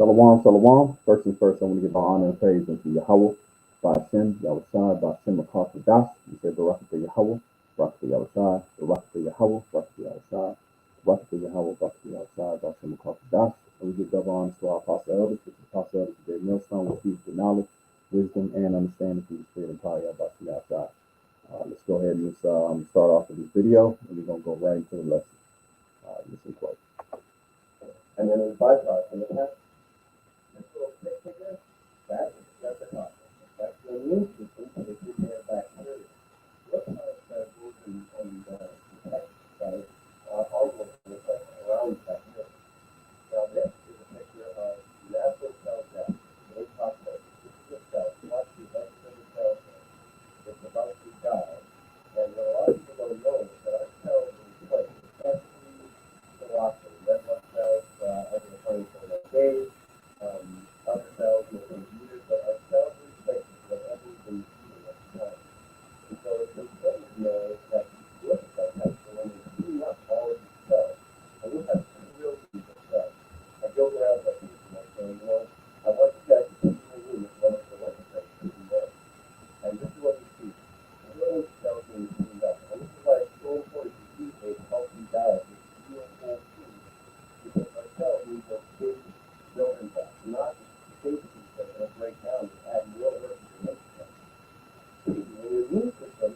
Shalom, shalom. First and first, I want to give our honor and praise unto Yahweh, Ba'ashem, Yahushai, Ba'ashem, Makar Das. We say, Barak to Yahweh, Barak to Yahushai, Barak to Yahweh, Barak to Yahushai, Barak to Yahweh, Barak to Yahushai, Ba'ashem, Makar Das. And we give double honor to our apostle elders, which is apostle elders today, millstone, will teach the knowledge, wisdom, and understanding through the spirit and power of Ba'ashem, Yahushai. Let's go ahead and start off with this video, and we're going to go right into the lesson. Listen close. And then in bypass, and then this little stick figure, that's the concept. That's the immune system that gives you bacteria. What kind of cells and protect cells are also around bacteria? Now this is a picture of natural cell death. They talk about this is a cell. Watch the every cell it's about to die. And what a lot of people don't know is that our cells are replaced, especially velocity, red blood cells over the 24 days. Other cells may take years, but our cells replace whatever we've been eating at the time. And so it's important to know that with cell cancer, when we clean up all of these cells, and we have two real groups of cells. I joke around with people and I say, I want you guys to see the room as well as the legislature in there. And this is what we see. Real cells being cleaned up. And this is why it's so important to eat a healthy diet with real whole food. Because our cells need those big building blocks, not basically that are going to break down and add more work to your system. When your immune system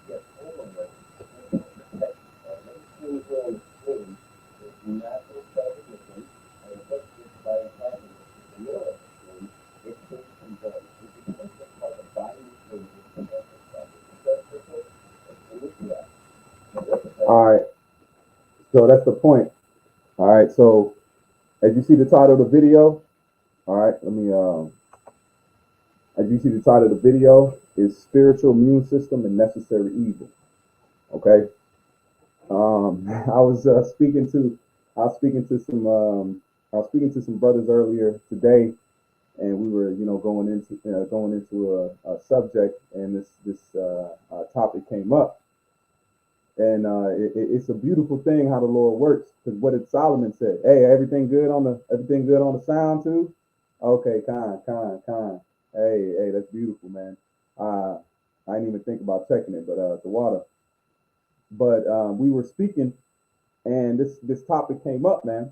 gets overworked, it can protect you. What you see here on the screen is natural cell division, and what's this by antagonism is the middle of the screen. It takes some joint. It becomes what's called a binding fluid with the cancer cell. Is that simple? It's the nuclei. All right. So that's the point. All right. So as you see the title of the video, all right, as you see the title of the video is Spiritual Immune System and Necessary Evil. Okay. I was speaking to some brothers earlier today, and we were, going into a subject, and this topic came up. And it's a beautiful thing how the Lord works, because what did Solomon say? Hey, everything good on the sound too? Okay, kind. Hey, that's beautiful, man. I didn't even think about checking it, but the water. But we were speaking, and this topic came up, man.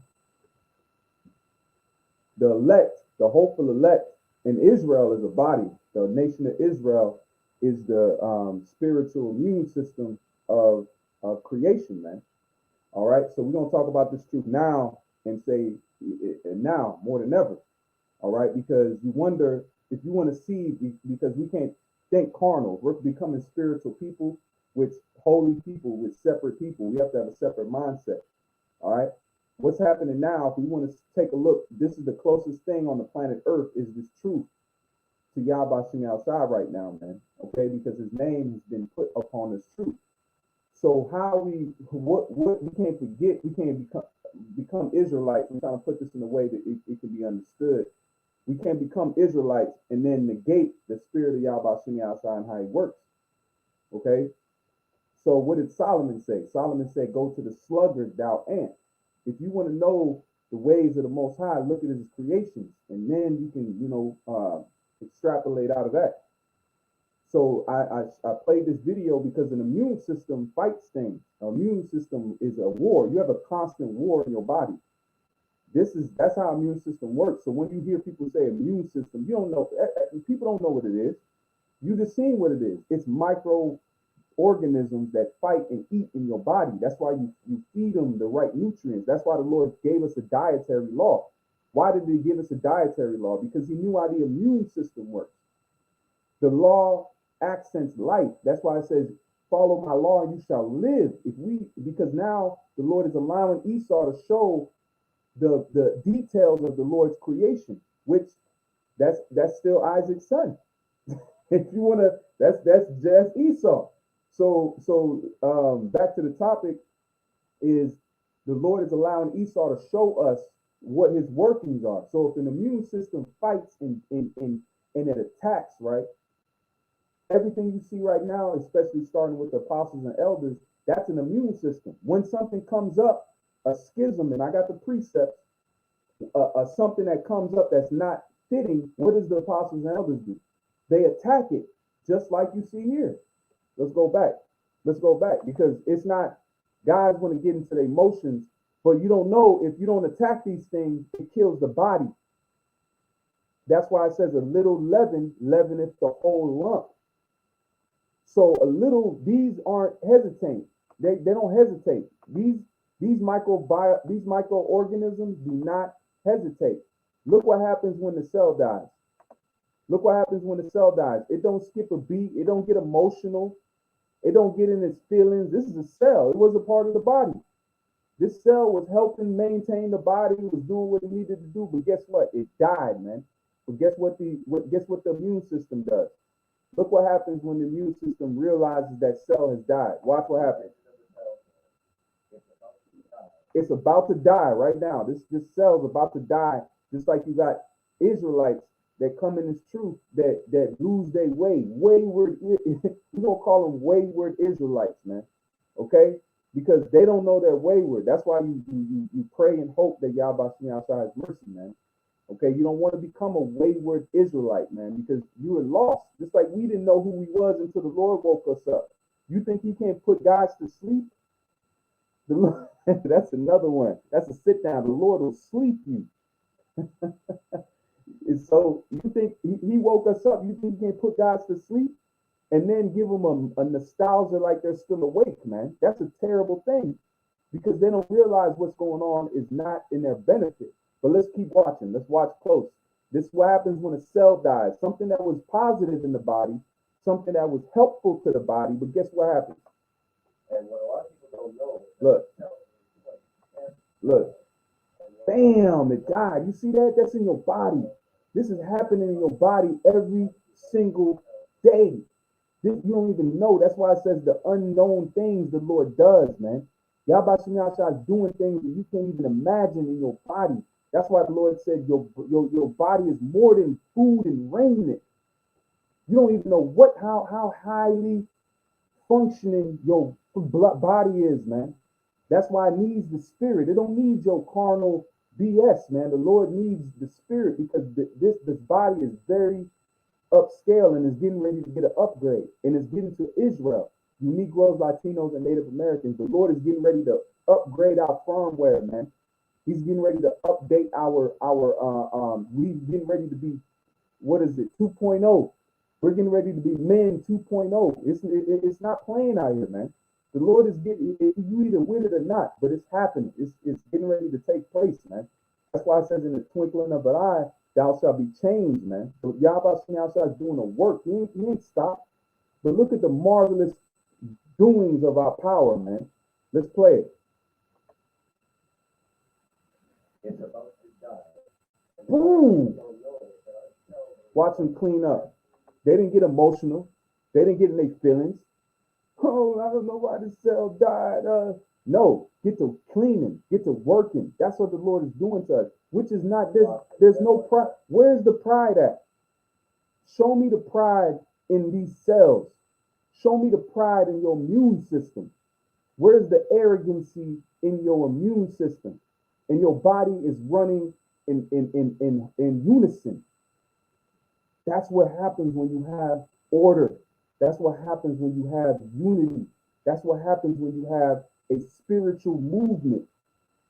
The elect, the hopeful elect in Israel is a body. The nation of Israel is the spiritual immune system of creation, man. All right, so we're gonna talk about this truth now and say now more than ever. All right, because you wonder if you want to see, because we can't think carnal. We're becoming spiritual people, with holy people, with separate people. We have to have a separate mindset. All right, what's happening now? If we want to take a look, this is the closest thing on the planet Earth is this truth to Yahweh outside right now, man. Okay, because his name has been put upon this truth. So what we can't forget, we can't become Israelites. We're trying to put this in a way that it can be understood. We can't become Israelites and then negate the spirit of Yahweh outside and how he works. Okay. So what did Solomon say? Solomon said, "Go to the sluggard, thou ant." If you want to know the ways of the Most High, look at his creations, and then you can, extrapolate out of that. So I played this video because an immune system fights things. An immune system is a war. You have a constant war in your body. That's how immune system works. So when you hear people say immune system, you don't know. People don't know what it is. You just seen what it is. It's microorganisms that fight and eat in your body. That's why you feed them the right nutrients. That's why the Lord gave us a dietary law. Why did he give us a dietary law? Because he knew how the immune system works. The law accents life. That's why it says, "Follow my law and you shall live." Because now the Lord is allowing Esau to show the details of the Lord's creation, which that's still Isaac's son. If you want to, that's just Esau. So back to the topic is the Lord is allowing Esau to show us what his workings are. So if an immune system fights and it attacks, right? Everything you see right now, especially starting with the apostles and elders, that's an immune system. When something comes up, a schism, and I got the precepts, something that comes up that's not fitting, what does the apostles and elders do? They attack it, just like you see here. Let's go back. Let's go back, because it's not, guys want to get into their emotions, but you don't know, if you don't attack these things, it kills the body. That's why it says a little leaven leaveneth the whole lump. So a little, these aren't hesitant. They don't hesitate. These microorganisms do not hesitate. Look what happens when the cell dies. Look what happens when the cell dies. It don't skip a beat. It don't get emotional. It don't get in its feelings. This is a cell. It was a part of the body. This cell was helping maintain the body. It was doing what it needed to do. But guess what? It died, man. But guess what the immune system does? Look what happens when the immune system realizes that cell has died. Watch what happens. It's about to die right now. This cell's about to die. Just like you got Israelites that come in this truth that lose their way. Wayward, we're gonna call them wayward Israelites, man. Okay? Because they don't know they're wayward. That's why you pray and hope that Yahweh outside has mercy, man. Okay, you don't want to become a wayward Israelite, man, because you were lost. Just like we didn't know who we was until the Lord woke us up. You think he can't put guys to sleep? That's another one. That's a sit down. The Lord will sleep you. And so you think he woke us up? You think he can put guys to sleep and then give them a nostalgia like they're still awake, man? That's a terrible thing, because they don't realize what's going on is not in their benefit. But let's keep watching. Let's watch close. This is what happens when a cell dies. Something that was positive in the body, something that was helpful to the body. But guess what happens? And what a lot of people don't know. Look. Bam, it died. You see that? That's in your body. This is happening in your body every single day. You don't even know. That's why it says the unknown things the Lord does, man. Yahweh is doing things that you can't even imagine in your body. That's why the Lord said your body is more than food and raiment. You don't even know how highly functioning your body is, man. That's why it needs the spirit. It don't need your carnal BS, man. The Lord needs the spirit, because this body is very upscale and is getting ready to get an upgrade, and it's getting to Israel, you Negroes, Latinos, and Native Americans. The Lord is getting ready to upgrade our firmware, man. He's getting ready to update our we're getting ready to be, what is it, 2.0. We're getting ready to be men 2.0. It's not playing out here, man. The Lord is getting, you either with it or not, but it's happening. It's getting ready to take place, man. That's why it says in the twinkling of an eye, thou shalt be changed, man. So Yahweh is doing a work. He ain't stopped. But look at the marvelous doings of our power, man. Let's play it. It's about to die. Boom! Watch them clean up. They didn't get emotional. They didn't get in their feelings. Oh, I don't know why this cell died. No, get to cleaning, get to working. That's what the Lord is doing to us, which is not this. There's no pride. Where's the pride at? Show me the pride in these cells. Show me the pride in your immune system. Where's the arrogancy in your immune system? And your body is running in unison. That's what happens when you have order. That's what happens when you have unity. That's what happens when you have a spiritual movement.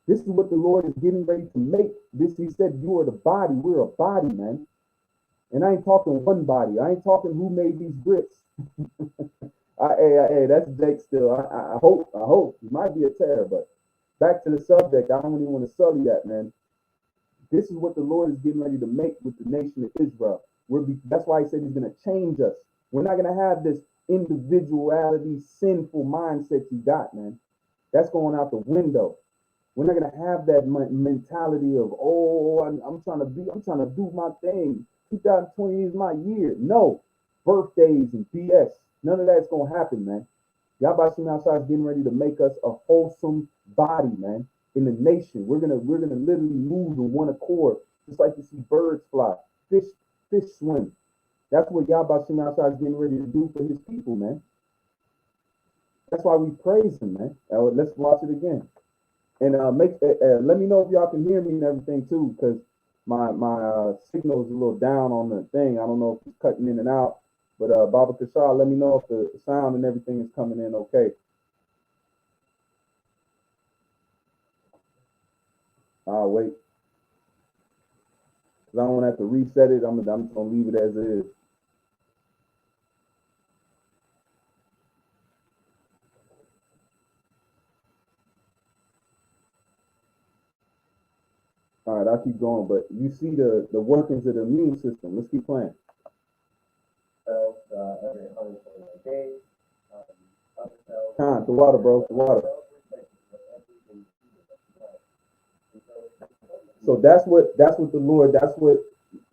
This is what the Lord is getting ready to make. This, he said, you are the body. We're a body, man. And I ain't talking one body. I ain't talking who made these bricks. Hey, that's Jake still. I hope. He might be a terror, but back to the subject. I don't even want to sully that, man. This is what the Lord is getting ready to make with the nation of Israel. That's why he said he's going to change us. We're not going to have this individuality, sinful mindset you got, man. That's going out the window. We're not going to have that mentality of, I'm trying to do my thing. 2020 is my year. No, birthdays and BS. None of that's going to happen, man. Yahweh outside is getting ready to make us a wholesome body, man. In the nation, we're gonna literally move in one accord, just like you see birds fly, fish swim. That's what Yahweh outside is getting ready to do for his people, man. That's why we praise him, man. Let's watch it again. And let me know if y'all can hear me and everything too, because my signal is a little down on the thing. I don't know if it's cutting in and out. But Baba Kashar, let me know if the sound and everything is coming in okay. I'll wait. Because I don't have to reset it. I'm just going to leave it as it is. All right, I'll keep going. But you see the workings of the immune system. Let's keep playing. Time, the water, bro, the water. So that's what the Lord,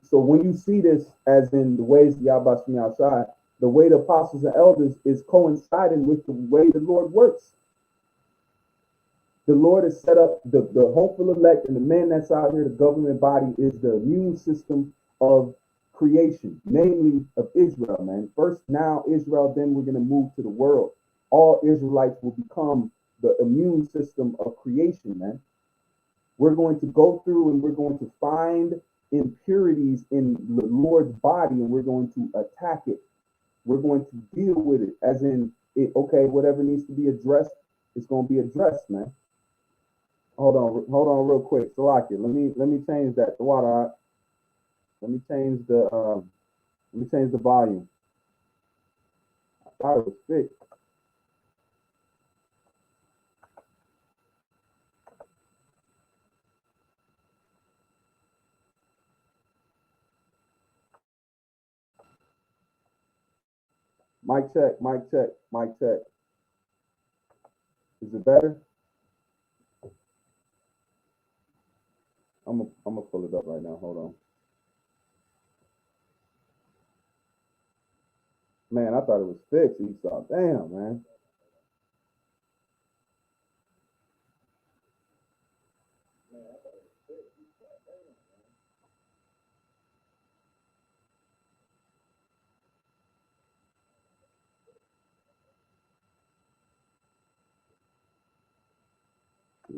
so when you see this as in the ways of Yahweh outside, the way the apostles and elders is coinciding with the way the Lord works. The Lord has set up the hopeful elect and the man that's out here, the government body is the immune system of creation, namely of Israel, man. First now Israel, then we're going to move to the world. All Israelites will become the immune system of creation, man. We're going to go through and we're going to find impurities in the Lord's body and we're going to attack it. We're going to deal with it as in it, okay, whatever needs to be addressed, it's going to be addressed, man. Hold on real quick. Salakia, let me change that. The water. Let me change the volume. I thought it was fixed. Mic check, mic check, mic check. Is it better? I'm gonna pull it up right now. Hold on. Man, I thought it was fixed, Esau. Damn, man.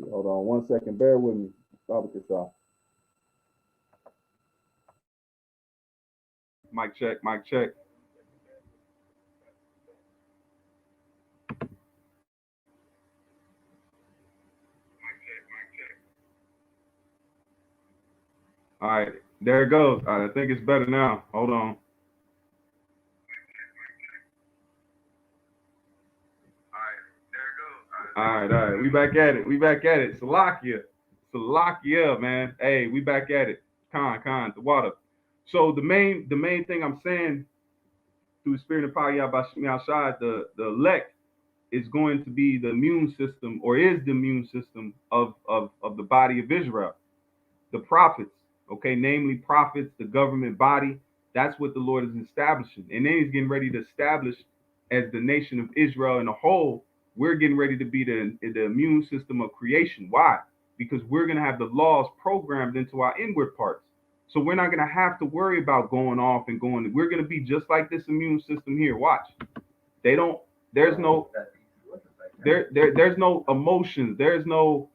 Hold on 1 second. Bear with me. Baba Kashar. Mic check, mic check. All right, there it goes. All right, I think it's better now. Hold on. All right. We back at it. We back at it. Salakia, man. Hey, we back at it. Khan, the water. So the main thing I'm saying through spirit and power Yahweh outside, the elect is going to be the immune system, or is the immune system of the body of Israel. The prophets, okay, namely prophets, the government body. That's what the Lord is establishing. And then he's getting ready to establish as the nation of Israel in a whole, we're getting ready to be the immune system of creation. Why? Because we're going to have the laws programmed into our inward parts. So we're not going to have to worry about going off and going. We're going to be just like this immune system here. Watch. They don't, there's no, there's no emotions. There's no,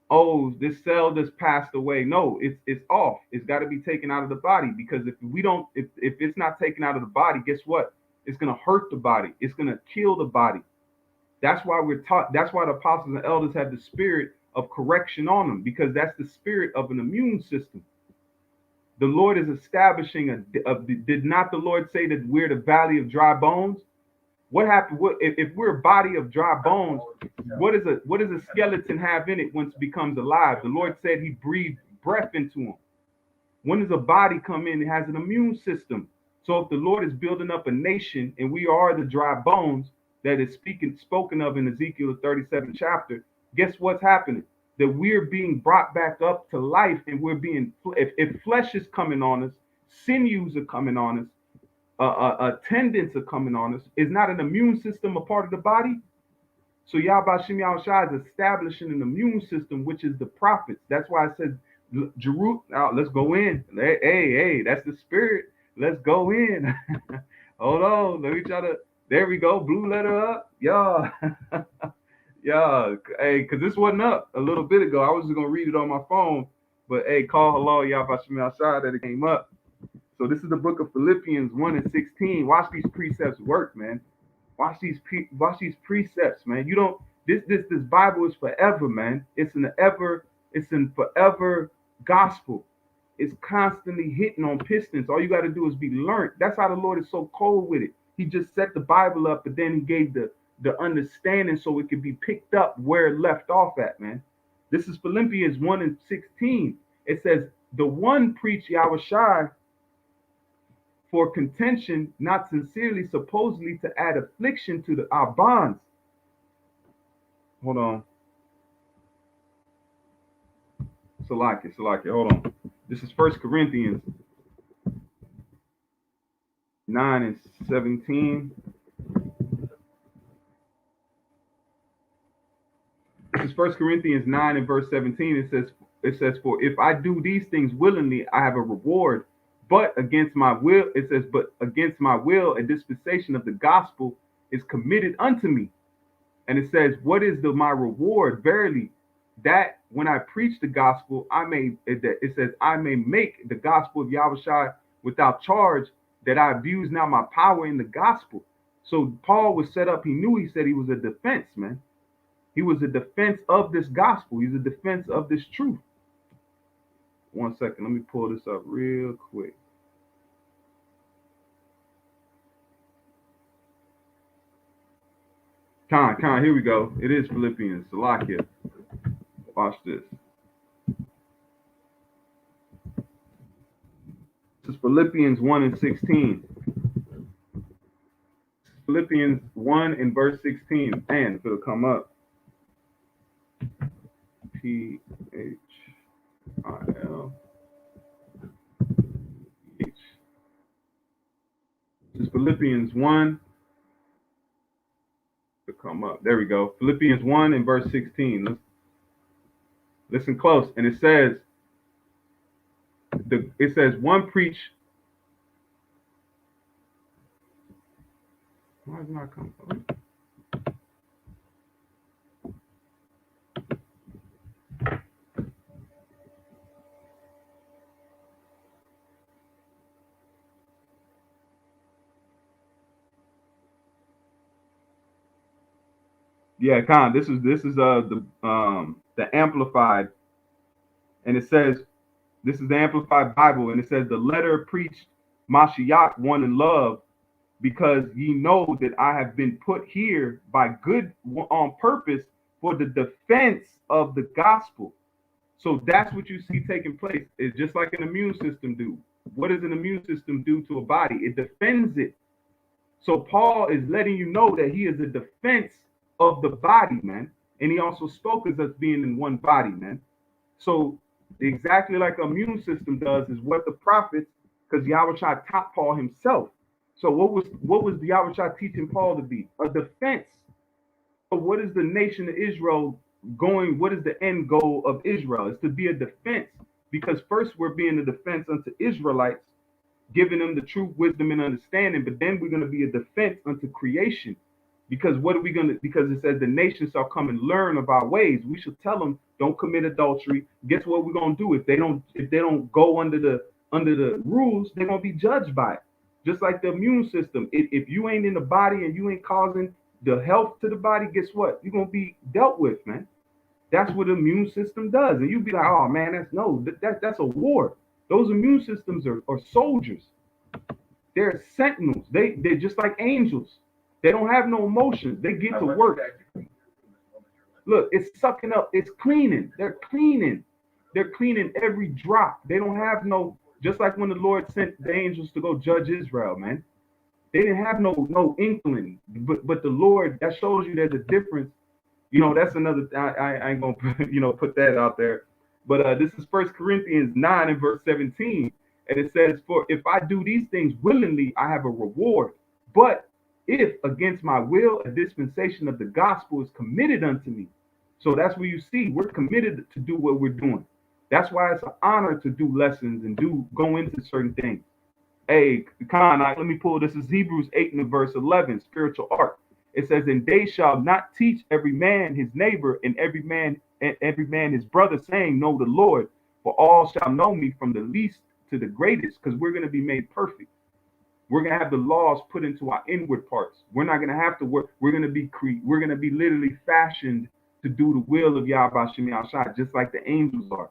oh, this cell just passed away. No, it's off. It's got to be taken out of the body, because if we don't, if it's not taken out of the body, guess what? It's gonna hurt the body. It's gonna kill the body. That's why we're taught. That's why the apostles and elders have the spirit of correction on them, because that's the spirit of an immune system. The Lord is establishing did not the Lord say that we're the valley of dry bones? What happened? What if we're a body of dry bones? What does a skeleton have in it once it becomes alive? The Lord said He breathed breath into him. When does a body come in? It has an immune system. So if the Lord is building up a nation, and we are the dry bones that is spoken of in Ezekiel 37 chapter, guess what's happening? That we're being brought back up to life, and we're being, if flesh is coming on us, sinews are coming on us, tendons are coming on us. Is not an immune system a part of the body? So Yahweh Shem Shai is establishing an immune system, which is the prophets. That's why it says, Jerusalem, let's go in. Hey, that's the spirit. Let's go in. Hold on. Let me try to, there we go. Blue letter up. Y'all. Yeah, hey, because this wasn't up a little bit ago. I was just gonna read it on my phone, but hey, call hello, y'all about me outside that it came up. So this is the book of Philippians 1 and 16. Watch these precepts work, man. Watch these precepts, man. You don't this Bible is forever, man. It's an forever gospel. It's constantly hitting on pistons. All you got to do is be learned. That's how the Lord is so cold with it. He just set the Bible up, but then he gave the understanding so it could be picked up where it left off at, man. This is Philippians 1 and 16. It says, the one preach Yahushua for contention, not sincerely, supposedly to add affliction to our bonds. Hold on. Salaki. Hold on. This is First Corinthians 9 and 17. This is First Corinthians 9 and verse 17. It says, for if I do these things willingly, I have a reward. But against my will, it says, but against my will, a dispensation of the gospel is committed unto me. And it says, what is my reward? Verily, that when I preach the gospel, it says, I may make the gospel of Yahushua without charge, that I abuse now my power in the gospel. So Paul was set up, he said he was a defense, man. He was a defense of this gospel. He's a defense of this truth. 1 second, let me pull this up real quick. Here we go. It is Philippians. Salakia. Watch this. This is Philippians 1 and 16. Philippians 1 and verse 16. And it'll come up. PHIL. This is Philippians 1. To come up. There we go. Philippians 1 and verse 16. Listen close. And it says, one preach. Why is it not coming up? Yeah, this is the amplified, and it says this is the amplified Bible, and it says the letter preached Mashiach one in love, because ye know that I have been put here by good on purpose for the defense of the gospel. So that's what you see taking place. It's just like an immune system do. What does an immune system do to a body? It defends it. So Paul is letting you know that he is a defense of the body, man. And he also spoke as us being in one body, man. So exactly like an immune system does is what the prophets, because Yahweh taught Paul himself. So what was Yahweh teaching Paul to be? A defense. So what is the nation of Israel going? What is the end goal of Israel? It's to be a defense. Because first we're being a defense unto Israelites, giving them the true wisdom and understanding, but then we're going to be a defense unto creation. Because what are we going to, because it says the nations shall come and learn of our ways. We should tell them, don't commit adultery. Guess what we're going to do? If they don't go under the rules, they're going to be judged by it. Just like the immune system. If you ain't in the body and you ain't causing the health to the body, guess what? You're going to be dealt with, man. That's what the immune system does. And you'll be like, oh man, that's a war. Those immune systems are soldiers. They're sentinels. They're just like angels. They don't have no emotions. They get to work. Look, it's sucking up. It's cleaning. They're cleaning. They're cleaning every drop. They don't have no, just like when the Lord sent the angels to go judge Israel, man. They didn't have no inkling. But the Lord, that shows you there's a difference. That's another, I ain't going to, put that out there. But this is First Corinthians 9 and verse 17. And it says, for if I do these things willingly, I have a reward. But if against my will, a dispensation of the gospel is committed unto me. So that's where you see we're committed to do what we're doing. That's why it's an honor to do lessons and go into certain things. Hey, Khan, let me pull this. Is Hebrews 8 and verse 11, spiritual art. It says, and they shall not teach every man his neighbor and every man his brother, saying, know the Lord, for all shall know me from the least to the greatest, because we're going to be made perfect. We're going to have the laws put into our inward parts. We're not going to have to work. We're going to be literally fashioned to do the will of Yahweh Shem Yahshai, just like the angels are.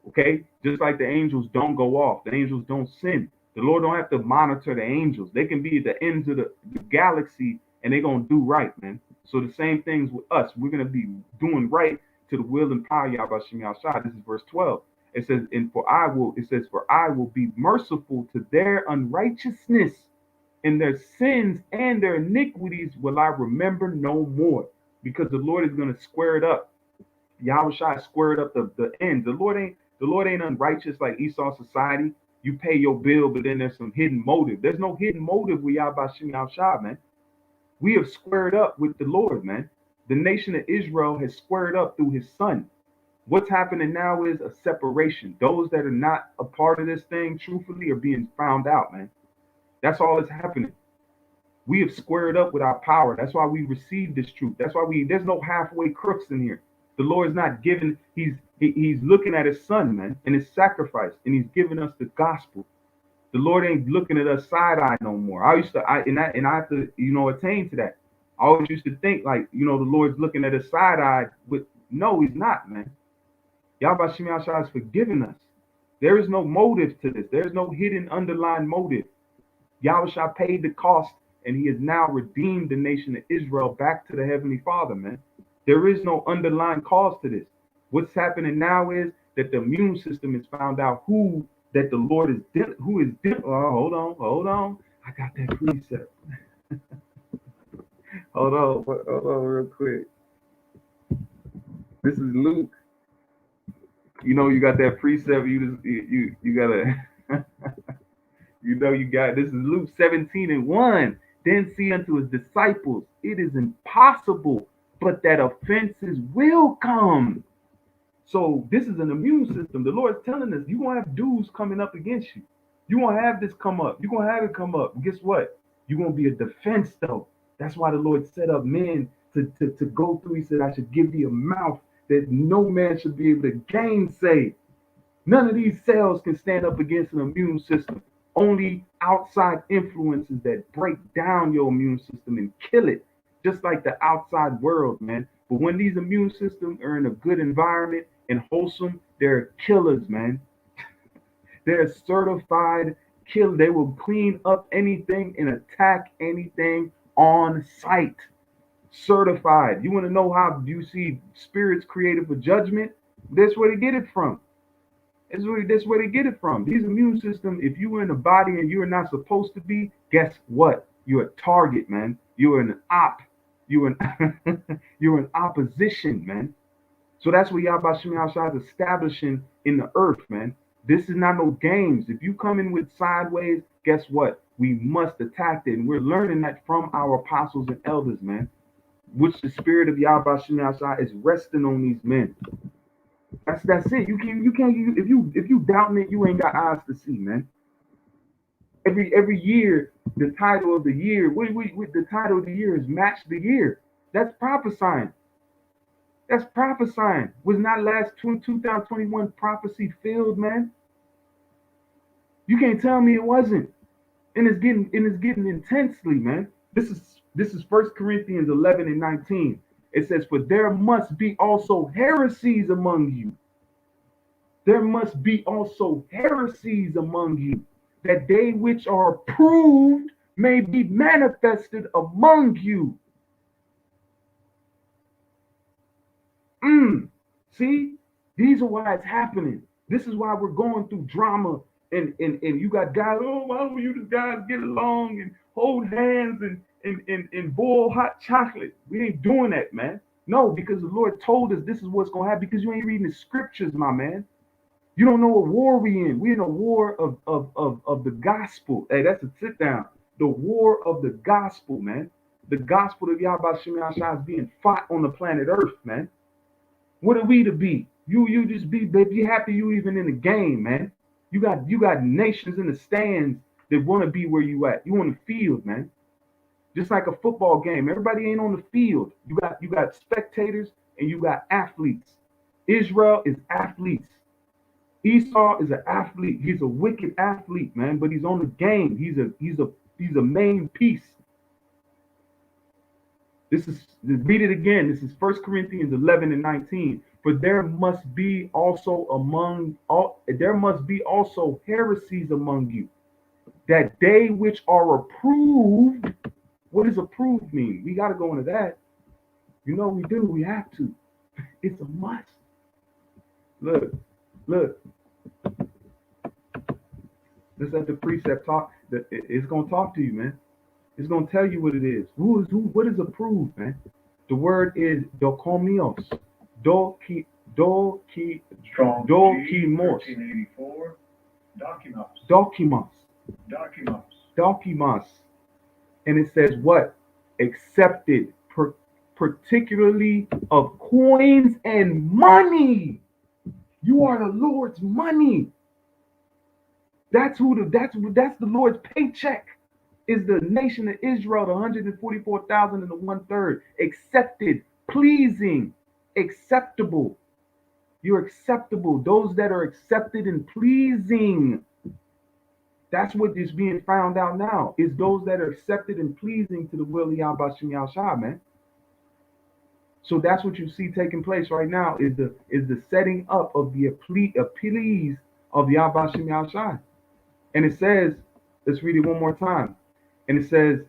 Okay? Just like the angels don't go off. The angels don't sin. The Lord don't have to monitor the angels. They can be at the ends of the galaxy and they're going to do right, man. So the same things with us. We're going to be doing right to the will and power of Yahweh Shem Yahshai. This is verse 12. It says, for I will be merciful to their unrighteousness, and their sins and their iniquities will I remember no more. Because the Lord is going to square it up. Yahweh Shai squared up the ends. The Lord ain't unrighteous like Esau society. You pay your bill, but then there's some hidden motive. There's no hidden motive with Yahweh Shem Yahshai, man. We have squared up with the Lord, man. The nation of Israel has squared up through his son. What's happening now is a separation. Those that are not a part of this thing, truthfully, are being found out, man. That's all that's happening. We have squared up with our power. That's why we received this truth. That's why there's no halfway crooks in here. The Lord's not giving, he's looking at his son, man, and his sacrifice, and he's giving us the gospel. The Lord ain't looking at us side-eye no more. I have to, attain to that. I always used to think like, the Lord's looking at us side-eye, but no, he's not, man. Yahweh Shem Yahshai has forgiven us. There is no motive to this. There's no hidden underlying motive. Yahweh Shai paid the cost, and he has now redeemed the nation of Israel back to the Heavenly Father, man. There is no underlying cause to this. What's happening now is that the immune system has found out who that the Lord is, oh, hold on. I got that precept. hold on real quick. This is Luke. You got that precept. You gotta, this is Luke 17:1. Then see unto his disciples, it is impossible, but that offenses will come. So this is an immune system. The Lord's telling us you're going to have dudes coming up against you. You're going to have this come up. You're going to have it come up. And guess what? You're going to be a defense, though. That's why the Lord set up men to go through. He said, I should give thee a mouth that no man should be able to gainsay. None of these cells can stand up against an immune system. Only outside influences that break down your immune system and kill it, just like the outside world, man. But when these immune systems are in a good environment and wholesome, they're killers, man. They're certified killers. They will clean up anything and attack anything on sight. Certified. You want to know how you see spirits created for judgment? That's where they get it from. That's where they get it from. These immune systems, if you were in a body and you are not supposed to be, guess what? You're a target, man. You're an op. You're in opposition, man. So that's what Yahweh Shem Yahshai is establishing in the earth, man. This is not no games. If you come in with sideways, guess what? We must attack it. And we're learning that from our apostles and elders, man. Which the spirit of Yahweh Shem Yahshai is resting on these men. That's it. You can't if you doubting it, you ain't got eyes to see, man. Every year, the title of the year, the title of the year is Match the Year. That's prophesying. That's prophesying. Was not last 2021 prophecy filled, man? You can't tell me it wasn't. And it's getting intensely, man. This is 1 Corinthians 11:19. It says, for there must be also heresies among you. There must be also heresies among you, that they which are approved may be manifested among you. See, these are why it's happening. This is why we're going through drama, and you got guys, why don't you guys get along and hold hands and boil hot chocolate? We ain't doing that, man. No, because the Lord told us this is what's gonna happen, because you ain't reading the scriptures, my man. You don't know what war we in. We're in a war of the gospel. Hey, that's a sit down. The war of the gospel, man. The gospel of Yahweh Shem Yahshai is being fought on the planet Earth, man. What are we to be? You just be happy you even in the game, man. You got nations in the stands that want to be where you at. You on the field, man. Just like a football game, everybody ain't on the field. You got spectators and you got athletes. Israel is athletes. Esau is an athlete. He's a wicked athlete, man, but he's on the game. He's a main piece. This is, read it again. This is 1 Corinthians 11 and 19. For there must be also heresies among you, that they which are approved. What does approved mean? We got to go into that. You know we do. We have to. It's a must. Look, look. Let's let the precept talk. It's gonna talk to you, man. It's gonna tell you what it is. Who? What is approved, man? The word is dokomios. Doki, doki, Strong dokimos. 1384. Documos. Dokimos. Documos. Dokimos. And it says what? Accepted, particularly of coins and money. You are the Lord's money. That's the Lord's paycheck. Is the nation of Israel, the 144,000 and the 1/3, accepted, pleasing, acceptable. You're acceptable. Those that are accepted and pleasing. That's what is being found out now. Is those that are accepted and pleasing to the will of Yahweh Shem Yahshua, man. So that's what you see taking place right now. Is the setting up of the appease of Yahweh Shem Yahshua. And it says, let's read it one more time. And it says,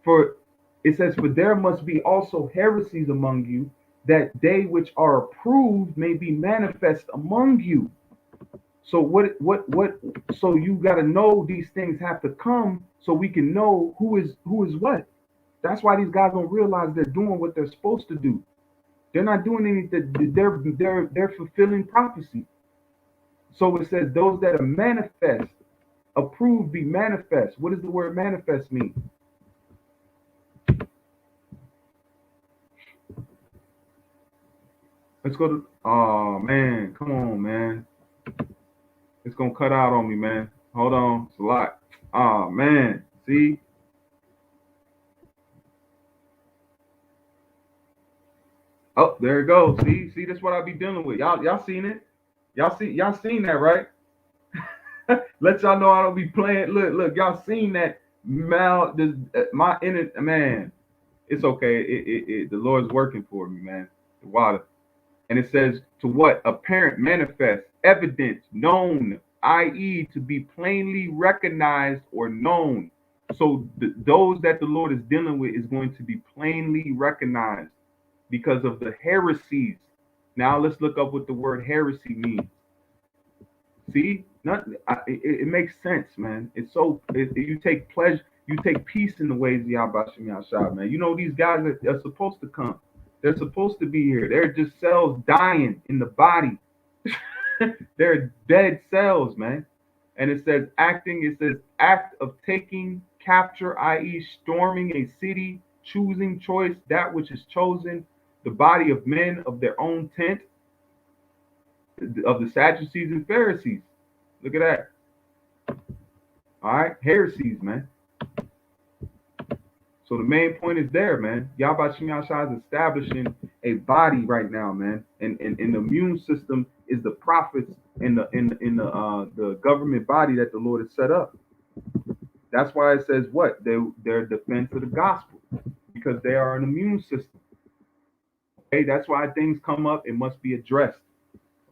for there must be also heresies among you, that they which are approved may be manifest among you. So so you got to know these things have to come so we can know who is what. That's why these guys don't realize they're doing what they're supposed to do. They're not doing anything. They're fulfilling prophecy. So it says those that are manifest, approved, be manifest. What does the word manifest mean? Let's go to, oh man, come on, man. It's gonna cut out on me, man. Hold on, it's a lot. Oh man, see? Oh, there it goes. See, that's what I be dealing with. Y'all seen it? Y'all seen that, right? Let y'all know I don't be playing. Look, y'all seen that my inner man. It's okay. The Lord's working for me, man. The water. And it says to what? Apparent, manifest, evident, known, i.e., to be plainly recognized or known. So those that the Lord is dealing with is going to be plainly recognized because of the heresies. Now let's look up what the word heresy means. See, it makes sense, man. It's so you take pleasure, you take peace in the ways of Yahweh Shem Yahshua, man. You know these guys are supposed to come. They're supposed to be here. They're just cells dying in the body. They're dead cells, man. And it says act of taking, capture, i.e., storming a city, choosing, choice, that which is chosen, the body of men of their own tent, of the Sadducees and Pharisees. Look at that. All right, heresies, man. So the main point is there, man. Yahweh Shem Yahshua is establishing a body right now, man. And the immune system is the prophets in the government body that the Lord has set up. That's why it says what? They're defense of the gospel, because they are an immune system. Okay, that's why things come up, it must be addressed.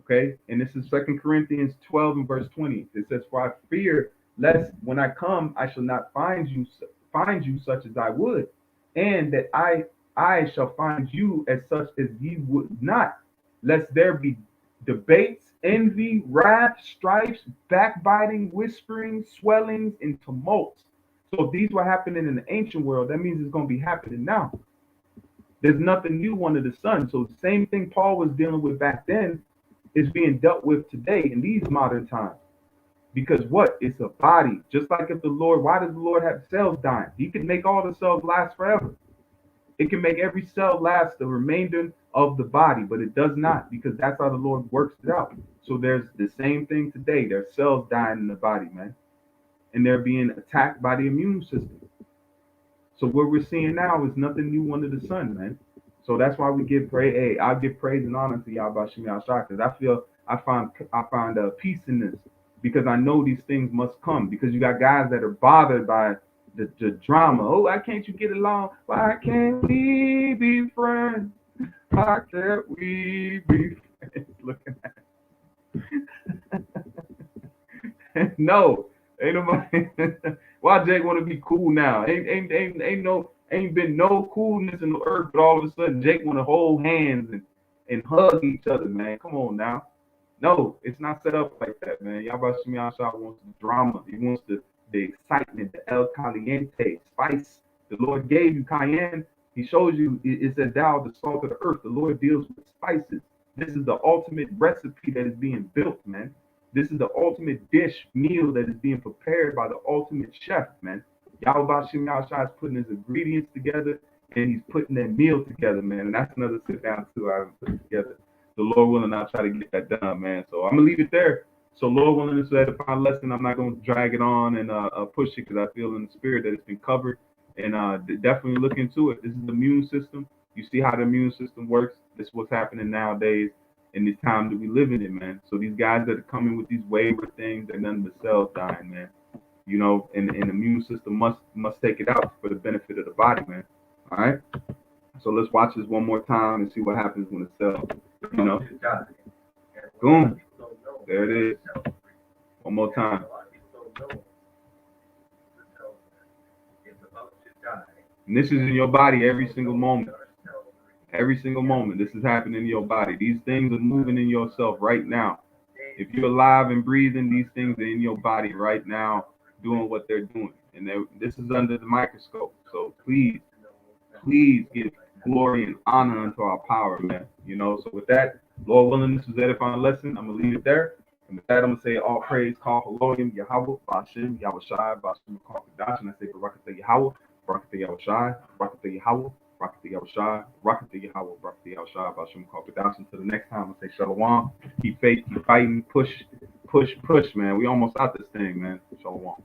Okay, and this is 2 Corinthians 12 and verse 20. It says, for I fear lest when I come I shall not find you such as I would, and that I shall find you as such as ye would not, lest there be debates, envy, wrath, strifes, backbiting, whisperings, swellings, and tumults. So if these were happening in the ancient world, that means it's going to be happening now. There's nothing new under the sun. So the same thing Paul was dealing with back then is being dealt with today in these modern times. Because what? It's a body. Just like if the Lord, why does the Lord have cells dying? He can make all the cells last forever. It can make every cell last the remainder of the body, but it does not, because that's how the Lord works it out. So there's the same thing today. There's cells dying in the body, man. And they're being attacked by the immune system. So what we're seeing now is nothing new under the sun, man. So that's why we give praise. Hey, I give praise and honor to Yahweh Shem Yahshua, because I find peace in this, because I know these things must come. Because you got guys that are bothered by the drama. Oh, why can't you get along? Why can't we be friends? Why can't we be friends? Looking at no, ain't nobody. Why Jake want to be cool now? Ain't been no coolness in the earth, but all of a sudden Jake want to hold hands and hug each other, man. Come on now. No, it's not set up like that, man. Yahweh Shem Yahshua wants the drama. He wants the excitement, the El Caliente, spice. The Lord gave you cayenne. He shows you, it says, thou the salt of the earth. The Lord deals with spices. This is the ultimate recipe that is being built, man. This is the ultimate dish, meal that is being prepared by the ultimate chef, man. Yahweh Shem Yahshua is putting his ingredients together, and he's putting that meal together, man. And that's another sit down, too, I haven't put together. The Lord willing, I'll try to get that done, man. So I'm gonna leave it there. So Lord willing, this is a final lesson. I'm not gonna drag it on and push it, because I feel in the spirit that it's been covered. And definitely look into it. This is the immune system. You see how the immune system works. This is what's happening nowadays in this time that we live in, man. So these guys that are coming with these wayward things, they're nothing but cells dying, man. You know, and the immune system must take it out for the benefit of the body, man. All right. So let's watch this one more time and see what happens when the cell, you know, boom, there it is. One more time. And this is in your body every single moment. Every single moment, this is happening in your body. These things are moving in yourself right now. If you're alive and breathing, these things are in your body right now, doing what they're doing. And this is under the microscope. So please give glory and honor unto our power, man. You know, so with that, Lord willing, this was the edifying lesson. I'm gonna leave it there. And with that, I'm gonna say all praise, call for Lord, Yahweh, Bashem, Yahweh Shai, Bashem, call for Dash, and I say Barakatah Yahweh, Barakatah Yahweh Shai, Barakatah Yahweh, Barakatah Yahweh Shai, Barakatah Yahweh, Barakatah Yahweh Shai, Bashem, call for Dash. Until the next time, I say Shalom. Keep faith, keep fighting, push, man. We almost out this thing, man. Shalom.